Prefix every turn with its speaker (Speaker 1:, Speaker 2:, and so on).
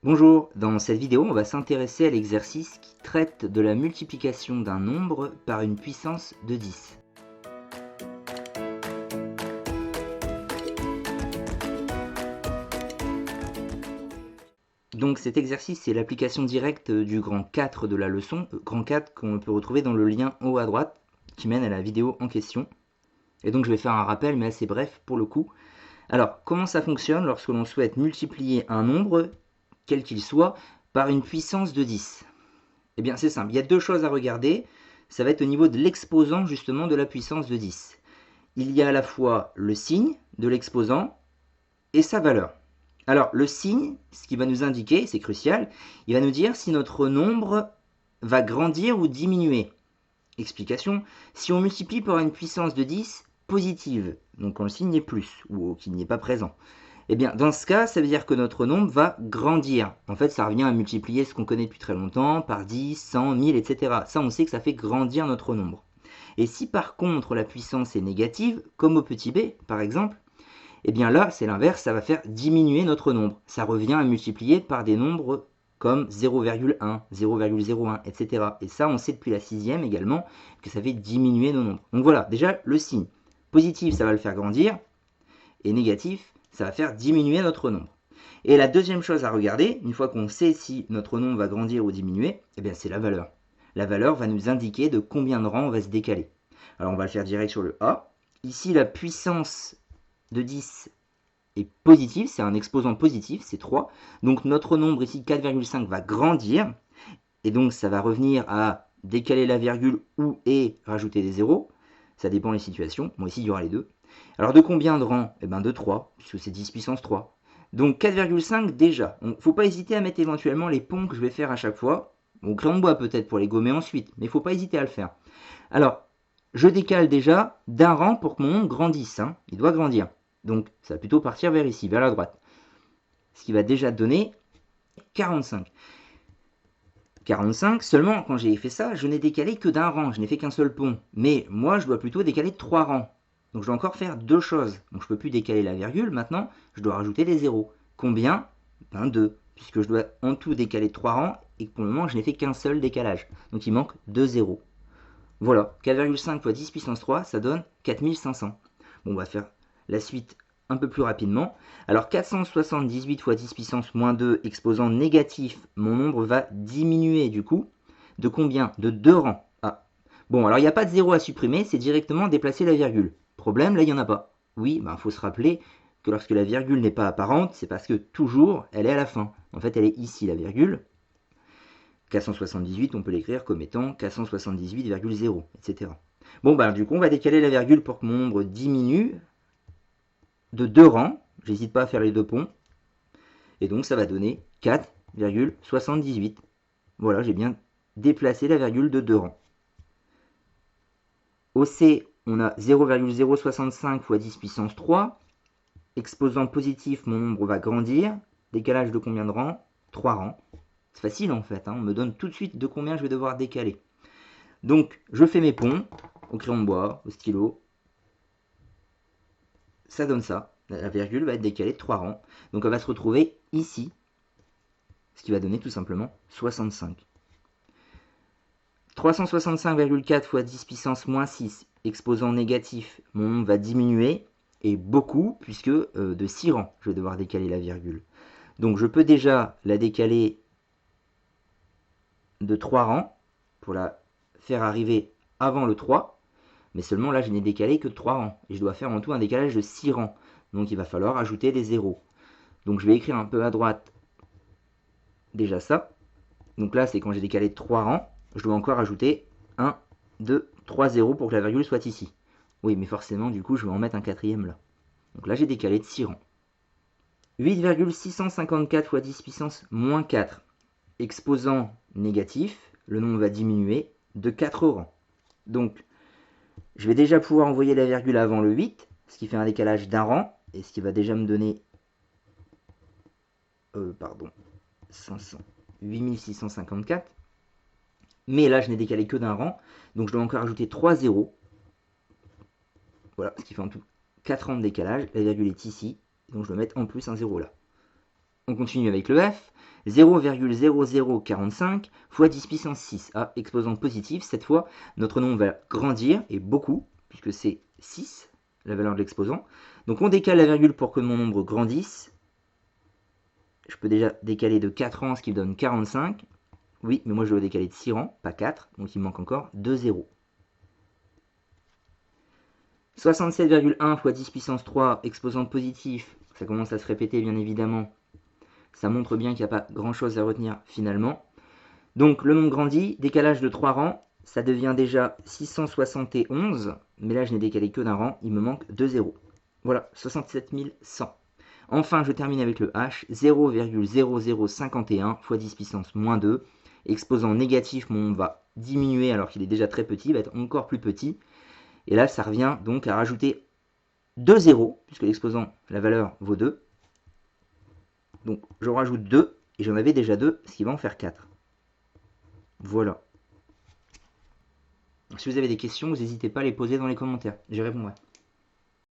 Speaker 1: Bonjour, dans cette vidéo on va s'intéresser à l'exercice qui traite de la multiplication d'un nombre par une puissance de 10. Donc cet exercice c'est l'application directe du grand 4 de la leçon, grand 4 qu'on peut retrouver dans le lien en haut à droite qui mène à la vidéo en question. Et donc je vais faire un rappel mais assez bref pour le coup. Alors comment ça fonctionne lorsque l'on souhaite multiplier un nombre, quel qu'il soit, par une puissance de 10? Eh bien c'est simple, il y a deux choses à regarder, ça va être au niveau de l'exposant justement de la puissance de 10. Il y a à la fois le signe de l'exposant et sa valeur. Alors le signe, ce qui va nous indiquer, c'est crucial, il va nous dire si notre nombre va grandir ou diminuer. Explication, si on multiplie par une puissance de 10 positive, donc quand le signe est plus ou qu'il n'y est pas présent, eh bien, dans ce cas, ça veut dire que notre nombre va grandir. En fait, ça revient à multiplier ce qu'on connaît depuis très longtemps par 10, 100, 1000, etc. Ça, on sait que ça fait grandir notre nombre. Et si par contre la puissance est négative, comme au petit b par exemple, eh bien là, c'est l'inverse, ça va faire diminuer notre nombre. Ça revient à multiplier par des nombres comme 0,1, 0,01, etc. Et ça, on sait depuis la 6e également que ça fait diminuer nos nombres. Donc voilà, déjà, le signe. Positif, ça va le faire grandir, et négatif, ça va faire diminuer notre nombre. Et la deuxième chose à regarder, une fois qu'on sait si notre nombre va grandir ou diminuer, eh bien c'est la valeur. La valeur va nous indiquer de combien de rangs on va se décaler. Alors on va le faire direct sur le A. Ici, la puissance de 10 est positive, c'est un exposant positif, c'est 3. Donc notre nombre ici, 4,5, va grandir. Et donc ça va revenir à décaler la virgule ou et rajouter des zéros. Ça dépend des situations. Moi ici, il y aura les deux. Alors de combien de rangs? Eh bien de 3, puisque c'est 10 puissance 3. Donc 4,5 déjà. Il ne faut pas hésiter à mettre éventuellement les ponts que je vais faire à chaque fois. Au crayon de bois peut-être pour les gommer ensuite, mais il ne faut pas hésiter à le faire. Alors, je décale déjà d'un rang pour que mon nombre grandisse. Il doit grandir. Donc ça va plutôt partir vers ici, vers la droite. Ce qui va déjà donner 45. 45, seulement quand j'ai fait ça, je n'ai décalé que d'un rang, je n'ai fait qu'un seul pont. Mais moi, je dois plutôt décaler de 3 rangs. Donc je dois encore faire deux choses. Donc je ne peux plus décaler la virgule, maintenant je dois rajouter des zéros. Combien? Ben 2, puisque je dois en tout décaler de 3 rangs, et que pour le moment je n'ai fait qu'un seul décalage. Donc il manque 2 zéros. Voilà, 4,5 fois 10 puissance 3, ça donne 4500. Bon, on va faire la suite un peu plus rapidement. Alors 478 fois 10 puissance moins 2, exposant négatif, mon nombre va diminuer du coup. De combien? De 2 rangs. Ah. Bon, alors il n'y a pas de 0 à supprimer, c'est directement déplacer la virgule. Problème, là il n'y en a pas. Oui, il faut se rappeler que lorsque la virgule n'est pas apparente, c'est parce que toujours elle est à la fin. En fait, elle est ici la virgule. 478, on peut l'écrire comme étant 478,0, etc. Bon, du coup, on va décaler la virgule pour que mon nombre diminue de 2 rangs. J'hésite pas à faire les deux ponts. Et donc, ça va donner 4,78. Voilà, j'ai bien déplacé la virgule de 2 rangs. Au C, on a 0,065 fois 10 puissance 3. Exposant positif, mon nombre va grandir. Décalage de combien de rangs? 3 rangs. C'est facile en fait, on me donne tout de suite de combien je vais devoir décaler. Donc je fais mes ponts au crayon de bois, au stylo. Ça donne ça. La virgule va être décalée de 3 rangs. Donc elle va se retrouver ici, ce qui va donner tout simplement 65. 365,4 fois 10 puissance moins 6, exposant négatif, mon nombre va diminuer, et beaucoup, puisque de 6 rangs, je vais devoir décaler la virgule. Donc je peux déjà la décaler de 3 rangs, pour la faire arriver avant le 3, mais seulement là je n'ai décalé que de 3 rangs, et je dois faire en tout un décalage de 6 rangs, donc il va falloir ajouter des zéros. Donc je vais écrire un peu à droite déjà ça, donc là c'est quand j'ai décalé de 3 rangs, je dois encore ajouter 1, 2, 3 zéros pour que la virgule soit ici. Oui, mais forcément du coup je vais en mettre un quatrième là. Donc là j'ai décalé de 6 rangs. 8,654 fois 10 puissance moins 4, exposant négatif, le nombre va diminuer de 4 rangs. Donc, je vais déjà pouvoir envoyer la virgule avant le 8, ce qui fait un décalage d'un rang, et ce qui va déjà me donner 8654. Mais là, je n'ai décalé que d'un rang, donc je dois encore ajouter 3 zéros. Voilà, ce qui fait en tout 4 rangs de décalage. La virgule est ici, donc je dois mettre en plus un 0 là. On continue avec le F. 0,0045 fois 10 puissance 6. Ah, exposant positif, cette fois, notre nombre va grandir, et beaucoup, puisque c'est 6, la valeur de l'exposant. Donc on décale la virgule pour que mon nombre grandisse. Je peux déjà décaler de 4 rangs, ce qui me donne 45. Oui, mais moi je dois décaler de 6 rangs, pas 4, donc il me manque encore 2 zéros. 67,1 fois 10 puissance 3, exposant positif, ça commence à se répéter bien évidemment. Ça montre bien qu'il n'y a pas grand chose à retenir finalement. Donc le nombre grandit, décalage de 3 rangs, ça devient déjà 671, mais là je n'ai décalé que d'un rang, il me manque 2 zéros. Voilà, 67 100. Enfin, je termine avec le H, 0,0051 fois 10 puissance moins 2. Exposant négatif, mon nombre va diminuer alors qu'il est déjà très petit, il va être encore plus petit. Et là, ça revient donc à rajouter 2 zéros, puisque l'exposant, la valeur vaut 2. Donc je rajoute 2, et j'en avais déjà 2, ce qui va en faire 4. Voilà. Si vous avez des questions, vous n'hésitez pas à les poser dans les commentaires. J'y répondrai.